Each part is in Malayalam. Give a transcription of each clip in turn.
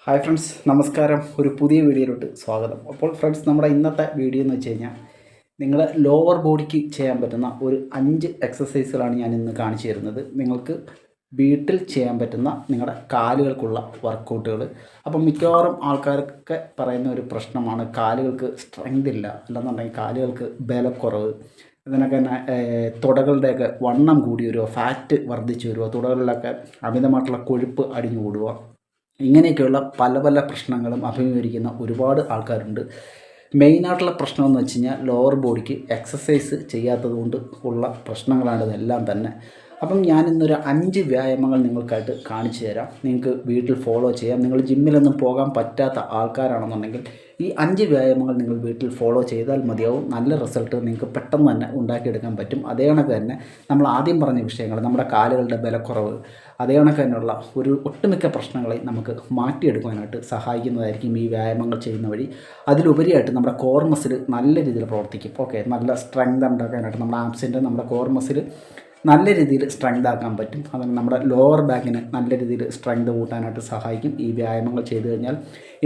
ഹായ് ഫ്രണ്ട്സ്, നമസ്കാരം. ഒരു പുതിയ വീഡിയോയിലോട്ട് സ്വാഗതം. അപ്പോൾ ഫ്രണ്ട്സ്, നമ്മുടെ ഇന്നത്തെ വീഡിയോ എന്ന് വെച്ച് കഴിഞ്ഞാൽ നിങ്ങളുടെ ലോവർ ബോഡിക്ക് ചെയ്യാൻ പറ്റുന്ന ഒരു 5 എക്സസൈസുകളാണ് ഞാൻ ഇന്ന് കാണിച്ചു തരുന്നത്. നിങ്ങൾക്ക് വീട്ടിൽ ചെയ്യാൻ പറ്റുന്ന നിങ്ങളുടെ കാലുകൾക്കുള്ള വർക്കൗട്ടുകൾ. അപ്പം മിക്കവാറും ആൾക്കാരൊക്കെ പറയുന്ന ഒരു പ്രശ്നമാണ് കാലുകൾക്ക് സ്ട്രെങ്ത് ഇല്ല, അല്ലെന്നുണ്ടെങ്കിൽ കാലുകൾക്ക് ബലക്കുറവ്, ഇതിനൊക്കെ തന്നെ തുടകളുടെയൊക്കെ വണ്ണം കൂടി വരുമോ, ഫാറ്റ് വർദ്ധിച്ചു വരുമോ, തുടകളിലൊക്കെ അമിതമായിട്ടുള്ള കൊഴുപ്പ് അടിഞ്ഞു കൂടുക, ഇങ്ങനെയൊക്കെയുള്ള പല പല പ്രശ്നങ്ങളും അഭിമുഖീകരിക്കുന്ന ഒരുപാട് ആൾക്കാരുണ്ട്. മെയിനായിട്ടുള്ള പ്രശ്നം എന്ന് വെച്ച് കഴിഞ്ഞാൽ ലോവർ ബോഡിക്ക് എക്സസൈസ് ചെയ്യാത്തത് കൊണ്ട് ഉള്ള പ്രശ്നങ്ങളാണ് ഇതെല്ലാം തന്നെ. അപ്പം ഞാനിന്നൊരു 5 വ്യായാമങ്ങൾ നിങ്ങൾക്കായിട്ട് കാണിച്ചു തരാം. നിങ്ങൾക്ക് വീട്ടിൽ ഫോളോ ചെയ്യാം. നിങ്ങൾ ജിമ്മിലൊന്നും പോകാൻ പറ്റാത്ത ആൾക്കാരാണെന്നുണ്ടെങ്കിൽ ഈ 5 വ്യായാമങ്ങൾ നിങ്ങൾ വീട്ടിൽ ഫോളോ ചെയ്താൽ മതിയാവും. നല്ല റിസൾട്ട് നിങ്ങൾക്ക് പെട്ടെന്ന് തന്നെ ഉണ്ടാക്കിയെടുക്കാൻ പറ്റും. അതേ കണക്ക് തന്നെ നമ്മൾ ആദ്യം പറഞ്ഞ വിഷയങ്ങൾ, നമ്മുടെ കാലുകളുടെ ബലക്കുറവ്, അതേ കണക്ക് തന്നെയുള്ള ഒരു ഒട്ടുമിക്ക പ്രശ്നങ്ങളെ നമുക്ക് മാറ്റിയെടുക്കാനായിട്ട് സഹായിക്കുന്നതായിരിക്കും ഈ വ്യായാമങ്ങൾ ചെയ്യുന്ന വഴി. അതിലുപരിയായിട്ട് നമ്മുടെ കോർ മസിൽ നല്ല രീതിയിൽ പ്രവർത്തിക്കും. ഓക്കെ, നല്ല സ്ട്രെങ്ത് ഉണ്ടാക്കാനായിട്ട് നമ്മുടെ ആംസിൻ്റെ, നമ്മുടെ കോർ മസിൽ നല്ല രീതിയിൽ സ്ട്രെങ്ത് ആക്കാൻ പറ്റും. അതുകൊണ്ട് നമ്മുടെ ലോവർ ബാക്കിന് നല്ല രീതിയിൽ സ്ട്രെങ്ത് കൂട്ടാനായിട്ട് സഹായിക്കും ഈ വ്യായാമങ്ങൾ ചെയ്തു കഴിഞ്ഞാൽ.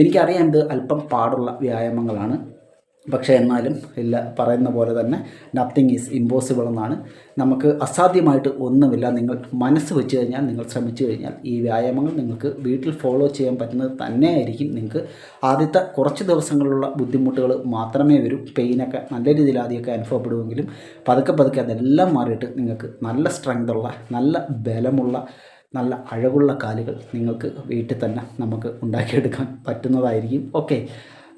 എനിക്കറിയാം ഇത് അല്പം പാടുള്ള വ്യായാമങ്ങളാണ്, പക്ഷേ എന്നാലും ഇല്ല, പറയുന്ന പോലെ തന്നെ നത്തിങ് ഈസ് ഇമ്പോസിബിൾ എന്നാണ്. നമുക്ക് അസാധ്യമായിട്ട് ഒന്നുമില്ല. നിങ്ങൾ മനസ്സ് വെച്ച് കഴിഞ്ഞാൽ, നിങ്ങൾ ശ്രമിച്ചു കഴിഞ്ഞാൽ ഈ വ്യായാമങ്ങൾ നിങ്ങൾക്ക് വീട്ടിൽ ഫോളോ ചെയ്യാൻ പറ്റുന്നത് തന്നെയായിരിക്കും. നിങ്ങൾക്ക് ആദ്യത്തെ കുറച്ച് ദിവസങ്ങളിലുള്ള ബുദ്ധിമുട്ടുകൾ മാത്രമേ വരൂ. പെയിനൊക്കെ നല്ല രീതിയിൽ ആദ്യമൊക്കെ അനുഭവപ്പെടുമെങ്കിലും പതുക്കെ പതുക്കെ അതെല്ലാം മാറിയിട്ട് നിങ്ങൾക്ക് നല്ല സ്ട്രെങ്തുള്ള, നല്ല ബലമുള്ള, നല്ല അഴകുള്ള കാലുകൾ നിങ്ങൾക്ക് വീട്ടിൽ തന്നെ നമുക്ക് ഉണ്ടാക്കിയെടുക്കാൻ പറ്റുന്നതായിരിക്കും. ഓക്കെ,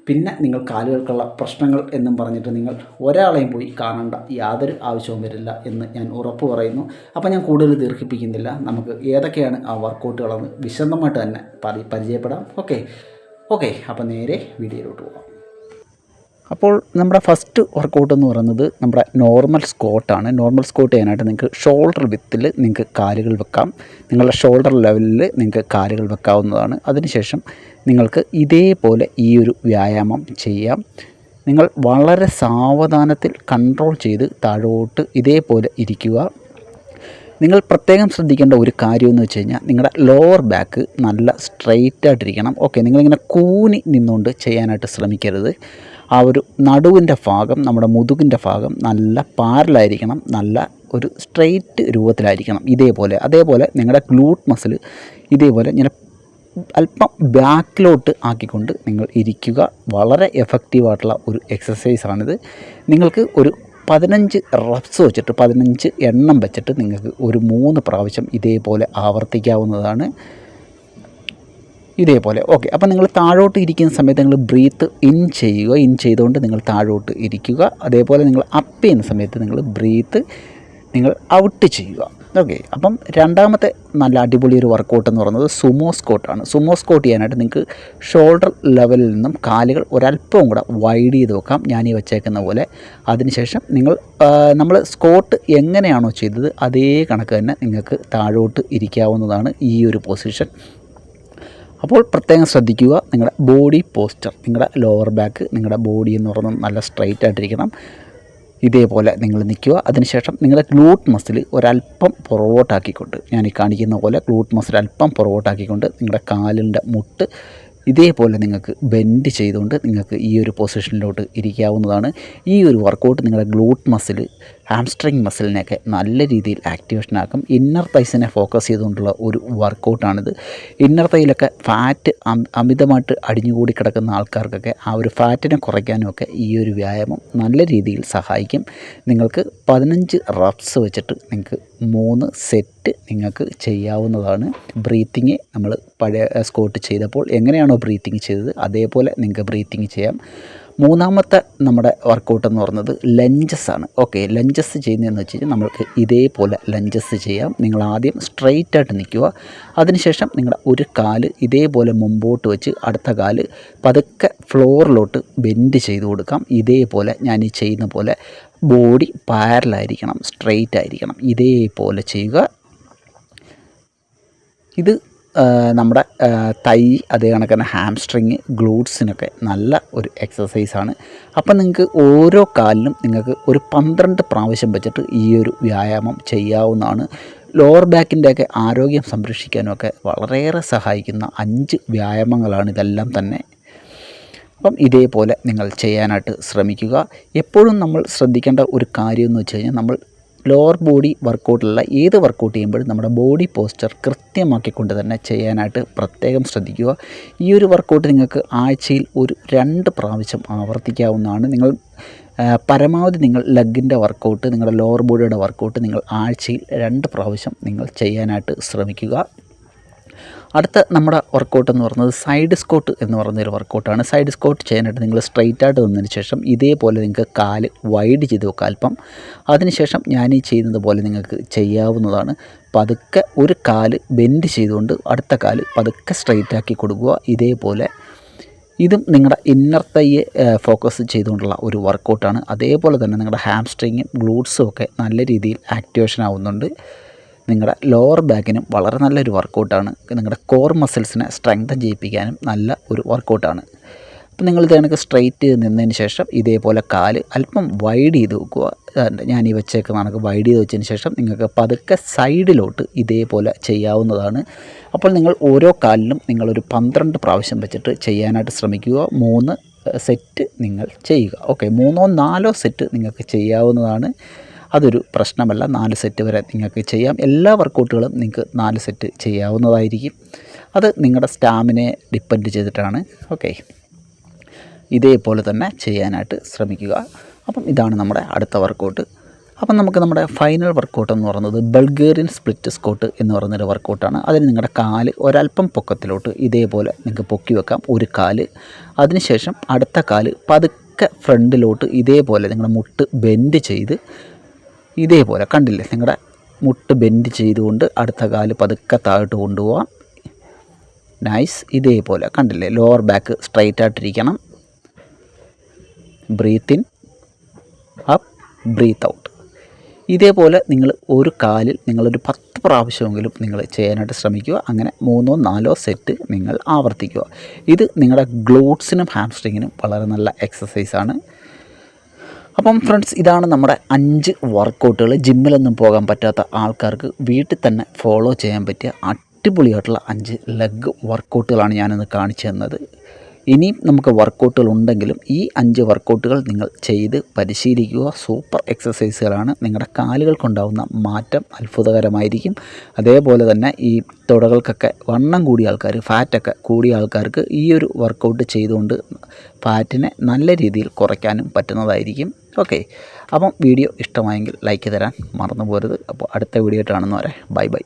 പിന്നെ നിങ്ങൾ കാലുകൾക്കുള്ള പ്രശ്നങ്ങൾ എന്നും പറഞ്ഞിട്ട് നിങ്ങൾ ഒരാളെയും പോയി കാണേണ്ട യാതൊരു ആവശ്യവും വരില്ല എന്ന് ഞാൻ ഉറപ്പ് പറയുന്നു. അപ്പോൾ ഞാൻ കൂടുതൽ ദീർഘിപ്പിക്കുന്നില്ല. നമുക്ക് ഏതൊക്കെയാണ് ആ വർക്കൗട്ടുകളെന്ന് വിശദമായിട്ട് തന്നെ പരിചയപ്പെടാം. ഓക്കെ, അപ്പോൾ നേരെ വീഡിയോയിലോട്ട് പോകാം. അപ്പോൾ നമ്മുടെ ഫസ്റ്റ് വർക്കൗട്ട് എന്ന് പറയുന്നത് നമ്മുടെ നോർമൽ സ്ക്വാട്ടാണ്. നോർമൽ സ്ക്വാട്ട് ചെയ്യാനായിട്ട് നിങ്ങൾക്ക് ഷോൾഡർ വിത്തിൽ നിങ്ങൾക്ക് കാലുകൾ വെക്കാം. നിങ്ങളുടെ ഷോൾഡർ ലെവലിൽ നിങ്ങൾക്ക് കാലുകൾ വെക്കാവുന്നതാണ്. അതിനുശേഷം നിങ്ങൾക്ക് ഇതേപോലെ ഈ ഒരു വ്യായാമം ചെയ്യാം. നിങ്ങൾ വളരെ സാവധാനത്തിൽ കൺട്രോൾ ചെയ്ത് താഴോട്ട് ഇതേപോലെ ഇരിക്കുക. നിങ്ങൾ പ്രത്യേകം ശ്രദ്ധിക്കേണ്ട ഒരു കാര്യം എന്ന് വെച്ച് കഴിഞ്ഞാൽ നിങ്ങളുടെ ലോവർ ബാക്ക് നല്ല സ്ട്രെയിറ്റ് ആയിട്ടിരിക്കണം. ഓക്കെ, നിങ്ങളിങ്ങനെ കൂനി നിന്നുകൊണ്ട് ചെയ്യാനായിട്ട് ശ്രമിക്കരുത്. ആ ഒരു നടുവിൻ്റെ ഭാഗം, നമ്മുടെ മുതുകിൻ്റെ ഭാഗം നല്ല പാരലായിരിക്കണം, നല്ല ഒരു സ്ട്രെയിറ്റ് രൂപത്തിലായിരിക്കണം. അതേപോലെ നിങ്ങളുടെ ഗ്ലൂട്ട് മസിൽ ഇതേപോലെ ഇങ്ങനെ അല്പം ബാക്കിലോട്ട് ആക്കിക്കൊണ്ട് നിങ്ങൾ ഇരിക്കുക. വളരെ എഫക്റ്റീവായിട്ടുള്ള ഒരു എക്സസൈസാണിത്. നിങ്ങൾക്ക് ഒരു 15 റെപ്സ് വെച്ചിട്ട്, 15 എണ്ണം വെച്ചിട്ട് നിങ്ങൾക്ക് ഒരു 3 പ്രാവശ്യം ഇതേപോലെ ആവർത്തിക്കാവുന്നതാണ്. ഇതേപോലെ. ഓക്കെ, അപ്പോൾ നിങ്ങൾ താഴോട്ട് ഇരിക്കുന്ന സമയത്ത് നിങ്ങൾ ബ്രീത്ത് ഇൻ ചെയ്യുക. ഇൻ ചെയ്തുകൊണ്ട് നിങ്ങൾ താഴോട്ട് ഇരിക്കുക. അതേപോലെ നിങ്ങൾ അപ്പ് ചെയ്യുന്ന സമയത്ത് നിങ്ങൾ ബ്രീത്ത് നിങ്ങൾ ഔട്ട് ചെയ്യുക. ഓക്കെ, അപ്പം രണ്ടാമത്തെ നല്ല അടിപൊളി ഒരു വർക്കൗട്ട് എന്ന് പറയുന്നത് സുമോ സ്ക്വാട്ടാണ്. സുമോ സ്ക്വാട്ട് ചെയ്യാനായിട്ട് നിങ്ങൾക്ക് ഷോൾഡർ ലെവലിൽ നിന്നും കാലുകൾ ഒരല്പവും കൂടെ വൈഡ് ചെയ്ത് വെക്കാം, ഞാനീ വെച്ചേക്കുന്ന പോലെ. അതിനുശേഷം നമ്മൾ സ്ക്വാട്ട് എങ്ങനെയാണോ ചെയ്തത് അതേ കണക്ക് തന്നെ നിങ്ങൾക്ക് താഴോട്ട് ഇരിക്കാവുന്നതാണ് ഈ ഒരു പൊസിഷൻ. അപ്പോൾ പ്രത്യേകം ശ്രദ്ധിക്കുക, നിങ്ങളുടെ ബോഡി പോസ്ചർ, നിങ്ങളുടെ ലോവർ ബാക്ക്, നിങ്ങളുടെ ബോഡി എന്ന് പറയുന്നത് നല്ല സ്ട്രെയിറ്റ് ആയിട്ടിരിക്കണം. ഇതേപോലെ നിങ്ങൾ നിൽക്കുക. അതിനുശേഷം നിങ്ങളുടെ ഗ്ലൂട്ട് മസിൽ ഒരല്പം പുറകോട്ടാക്കിക്കൊണ്ട്, ഞാൻ ഈ കാണിക്കുന്ന പോലെ ഗ്ലൂട്ട് മസിൽ അല്പം പുറകോട്ടാക്കിക്കൊണ്ട് നിങ്ങളുടെ കാലിൻ്റെ മുട്ട് ഇതേപോലെ നിങ്ങൾക്ക് ബെൻഡ് ചെയ്തുകൊണ്ട് നിങ്ങൾക്ക് ഈ ഒരു പൊസിഷനിലോട്ട് ഇരിക്കാവുന്നതാണ്. ഈ ഒരു വർക്കൗട്ട് നിങ്ങളുടെ ഗ്ലൂട്ട് മസിൽ, ഹാംസ്ട്രിങ് മസിലിനെയൊക്കെ നല്ല രീതിയിൽ ആക്ടിവേഷൻ ആക്കും. ഇന്നർ തൈസിനെ ഫോക്കസ് ചെയ്തുകൊണ്ടുള്ള ഒരു വർക്കൗട്ടാണിത്. ഇന്നർ തൈയിലൊക്കെ ഫാറ്റ് അമിതമായിട്ട് അടിഞ്ഞുകൂടി കിടക്കുന്ന ആൾക്കാർക്കൊക്കെ ആ ഒരു ഫാറ്റിനെ കുറയ്ക്കാനുമൊക്കെ ഈ ഒരു വ്യായാമം നല്ല രീതിയിൽ സഹായിക്കും. നിങ്ങൾക്ക് 15 റെപ്സ് വെച്ചിട്ട് നിങ്ങൾക്ക് 3 സെറ്റ് നിങ്ങൾക്ക് ചെയ്യാവുന്നതാണ്. ബ്രീത്തിങ് നമ്മൾ പഴയ സ്ക്വാട്ട് ചെയ്തപ്പോൾ എങ്ങനെയാണോ ബ്രീത്തിങ് ചെയ്തത് അതേപോലെ നിങ്ങൾക്ക് ബ്രീത്തിങ് ചെയ്യാം. മൂന്നാമത്തെ നമ്മുടെ വർക്കൗട്ട് എന്ന് പറയുന്നത് ലഞ്ചസ് ആണ്. ഓക്കെ, ലഞ്ചസ് ചെയ്യുന്നതെന്ന് വെച്ച് കഴിഞ്ഞാൽ നമ്മൾക്ക് ഇതേപോലെ ലഞ്ചസ് ചെയ്യാം. നിങ്ങൾ ആദ്യം സ്ട്രെയിറ്റ് ആയിട്ട് നിൽക്കുക. അതിനുശേഷം നിങ്ങളുടെ ഒരു കാല് ഇതേപോലെ മുമ്പോട്ട് വെച്ച് അടുത്ത കാല് പതുക്കെ ഫ്ലോറിലോട്ട് ബെൻഡ് ചെയ്ത് കൊടുക്കാം. ഇതേപോലെ ഞാൻ ഈ ചെയ്യുന്ന പോലെ ബോഡി പാരലായിരിക്കണം, സ്ട്രെയിറ്റ് ആയിരിക്കണം. ഇതേപോലെ ചെയ്യുക. ഇത് നമ്മുടെ തൈ, അതേ കണക്ക് തന്നെ ഹാംസ്ട്രിങ്, ഗ്ലൂട്ട്സിനൊക്കെ നല്ല ഒരു എക്സസൈസാണ്. അപ്പം നിങ്ങൾക്ക് ഓരോ കാലിലും നിങ്ങൾക്ക് ഒരു 12 പ്രാവശ്യം വെച്ചിട്ട് ഈ ഒരു വ്യായാമം ചെയ്യാവുന്നതാണ്. ലോവർ ബാക്കിൻ്റെയൊക്കെ ആരോഗ്യം സംരക്ഷിക്കാനുമൊക്കെ വളരെയേറെ സഹായിക്കുന്ന 5 വ്യായാമങ്ങളാണ് ഇതെല്ലാം തന്നെ. അപ്പം ഇതേപോലെ നിങ്ങൾ ചെയ്യാനായിട്ട് ശ്രമിക്കുക. എപ്പോഴും നമ്മൾ ശ്രദ്ധിക്കേണ്ട ഒരു കാര്യം എന്ന് വെച്ച് കഴിഞ്ഞാൽ, നമ്മൾ ലോവർ ബോഡി വർക്കൗട്ടിലുള്ള ഏത് വർക്കൗട്ട് ചെയ്യുമ്പോഴും നമ്മുടെ ബോഡി പോസ്ചർ കൃത്യമാക്കിക്കൊണ്ട് തന്നെ ചെയ്യാനായിട്ട് പ്രത്യേകം ശ്രദ്ധിക്കുക. ഈ ഒരു വർക്കൗട്ട് നിങ്ങൾക്ക് ആഴ്ചയിൽ ഒരു 2 പ്രാവശ്യം ആവർത്തിക്കാവുന്നതാണ്. നിങ്ങൾ പരമാവധി നിങ്ങൾ ലെഗിൻ്റെ വർക്കൗട്ട്, നിങ്ങളുടെ ലോവർ ബോഡിയുടെ വർക്കൗട്ട് നിങ്ങൾ ആഴ്ചയിൽ 2 പ്രാവശ്യം നിങ്ങൾ ചെയ്യാനായിട്ട് ശ്രമിക്കുക. അടുത്ത നമ്മുടെ വർക്കൗട്ട് എന്ന് പറയുന്നത് സൈഡ് സ്ക്വാട്ട് എന്ന് പറയുന്നൊരു വർക്കൗട്ടാണ്. സൈഡ് സ്ക്വാട്ട് ചെയ്യാനായിട്ട് നിങ്ങൾ സ്ട്രെയിറ്റ് ആയിട്ട് നിന്നതിന് ശേഷം ഇതേപോലെ നിങ്ങൾക്ക് കാല് വൈഡ് ചെയ്ത് വെക്കുക അല്പം. അതിനുശേഷം ഞാൻ ഈ ചെയ്യുന്നത് പോലെ നിങ്ങൾക്ക് ചെയ്യാവുന്നതാണ്. പതുക്കെ ഒരു കാല് ബെൻഡ് ചെയ്തുകൊണ്ട് അടുത്ത കാല് പതുക്കെ സ്ട്രെയിറ്റ് ആക്കി കൊടുക്കുക. ഇതേപോലെ ഇതും നിങ്ങളുടെ ഇന്നർ തൈയെ ഫോക്കസ് ചെയ്തുകൊണ്ടുള്ള ഒരു വർക്കൗട്ടാണ്. അതേപോലെ തന്നെ നിങ്ങളുടെ ഹാംസ്ട്രിങ്ങും ഗ്ലൂട്ട്സും ഒക്കെ നല്ല രീതിയിൽ ആക്ടിവേഷൻ ആവുന്നുണ്ട്. നിങ്ങളുടെ ലോവർ ബാക്കിനും വളരെ നല്ലൊരു വർക്കൗട്ടാണ്. നിങ്ങളുടെ കോർ മസിൽസിനെ സ്ട്രെങ്തൻ ചെയ്യിപ്പിക്കാനും നല്ല ഒരു വർക്കൗട്ടാണ്. അപ്പോൾ നിങ്ങൾ ഇത് കണക്ക് സ്ട്രെയിറ്റ് നിന്നതിന് ശേഷം ഇതേപോലെ കാല് അല്പം വൈഡ് ചെയ്ത് വെക്കുക. ഞാൻ ഈ വെച്ചേക്കുന്ന കണക്ക് വൈഡ് ചെയ്ത് വെച്ചതിന് ശേഷം നിങ്ങൾക്ക് പതുക്കെ സൈഡിലോട്ട് ഇതേപോലെ ചെയ്യാവുന്നതാണ്. അപ്പോൾ നിങ്ങൾ ഓരോ കാലിലും നിങ്ങളൊരു 12 പ്രാവശ്യം വെച്ചിട്ട് ചെയ്യാനായിട്ട് ശ്രമിക്കുക. 3 സെറ്റ് നിങ്ങൾ ചെയ്യുക. ഓക്കെ, 3 4 സെറ്റ് നിങ്ങൾക്ക് ചെയ്യാവുന്നതാണ്. അതൊരു പ്രശ്നമല്ല. 4 സെറ്റ് വരെ നിങ്ങൾക്ക് ചെയ്യാം. എല്ലാ വർക്കൗട്ടുകളും നിങ്ങൾക്ക് 4 സെറ്റ് ചെയ്യാവുന്നതായിരിക്കും. അത് നിങ്ങളുടെ സ്റ്റാമിനയെ ഡിപ്പെൻഡ് ചെയ്തിട്ടാണ്. ഓക്കെ, ഇതേപോലെ തന്നെ ചെയ്യാനായിട്ട് ശ്രമിക്കുക. അപ്പം ഇതാണ് നമ്മുടെ അടുത്ത വർക്കൗട്ട്. അപ്പം നമുക്ക് നമ്മുടെ ഫൈനൽ വർക്കൗട്ട് എന്ന് പറയുന്നത് ബൾഗേറിയൻ സ്പ്ലിറ്റ് സ്ക്വാട്ട് എന്ന് പറയുന്നൊരു വർക്കൗട്ടാണ്. അതിന് നിങ്ങളുടെ കാല് ഒരല്പം പൊക്കത്തിലോട്ട് ഇതേപോലെ നിങ്ങൾക്ക് പൊക്കി വെക്കാം, ഒരു കാല്. അതിനുശേഷം അടുത്ത കാല് പതുക്കെ ഫ്രണ്ടിലോട്ട് ഇതേപോലെ നിങ്ങളുടെ മുട്ട് ബെൻഡ് ചെയ്ത് ഇതേപോലെ, കണ്ടില്ലേ, നിങ്ങളുടെ മുട്ട് ബെൻഡ് ചെയ്തുകൊണ്ട് അടുത്ത കാല് പതുക്കെ താഴോട്ട് കൊണ്ടുപോകാം. നൈസ്. ഇതേപോലെ കണ്ടില്ലേ, ലോവർ ബാക്ക് സ്ട്രൈറ്റ് ആയിട്ടിരിക്കണം. Breathe in, up, breathe out. ഇതേപോലെ നിങ്ങൾ ഒരു കാലിൽ നിങ്ങളൊരു 10 പ്രാവശ്യമെങ്കിലും നിങ്ങൾ ചെയ്യാനായിട്ട് ശ്രമിക്കുക. അങ്ങനെ 3 4 സെറ്റ് നിങ്ങൾ ആവർത്തിക്കുക. ഇത് നിങ്ങളുടെ ഗ്ലൂട്ട്സിനും ഹാംസ്ട്രിങ്ങിനും വളരെ നല്ല എക്സസൈസാണ്. അപ്പം ഫ്രണ്ട്സ്, ഇതാണ് നമ്മുടെ 5 വർക്കൗട്ടുകൾ. ജിമ്മിലൊന്നും പോകാൻ പറ്റാത്ത ആൾക്കാർക്ക് വീട്ടിൽ തന്നെ ഫോളോ ചെയ്യാൻ പറ്റിയ അടിപൊളിയായിട്ടുള്ള 5 ലെഗ് വർക്കൗട്ടുകളാണ് ഞാനിന്ന് കാണിച്ചു തന്നത്. ഇനിയും നമുക്ക് വർക്കൗട്ടുകൾ ഉണ്ടെങ്കിലും ഈ 5 വർക്കൗട്ടുകൾ നിങ്ങൾ ചെയ്ത് പരിശീലിക്കുക. സൂപ്പർ എക്സസൈസുകളാണ്. നിങ്ങളുടെ കാലുകൾക്കുണ്ടാകുന്ന മാറ്റം അത്ഭുതകരമായിരിക്കും. അതേപോലെ തന്നെ ഈ തുടകൾക്കൊക്കെ വണ്ണം കൂടിയ ആൾക്കാർ, ഫാറ്റൊക്കെ കൂടിയ ആൾക്കാർക്ക് ഈ ഒരു വർക്കൗട്ട് ചെയ്തുകൊണ്ട് ഫാറ്റിനെ നല്ല രീതിയിൽ കുറയ്ക്കാനും പറ്റുന്നതായിരിക്കും. ഓക്കെ, അപ്പം വീഡിയോ ഇഷ്ടമായെങ്കിൽ ലൈക്ക് തരാൻ മറന്നു പോരുത്. അപ്പോൾ അടുത്ത വീഡിയോ കാണുന്നവരെ ബൈ ബൈ.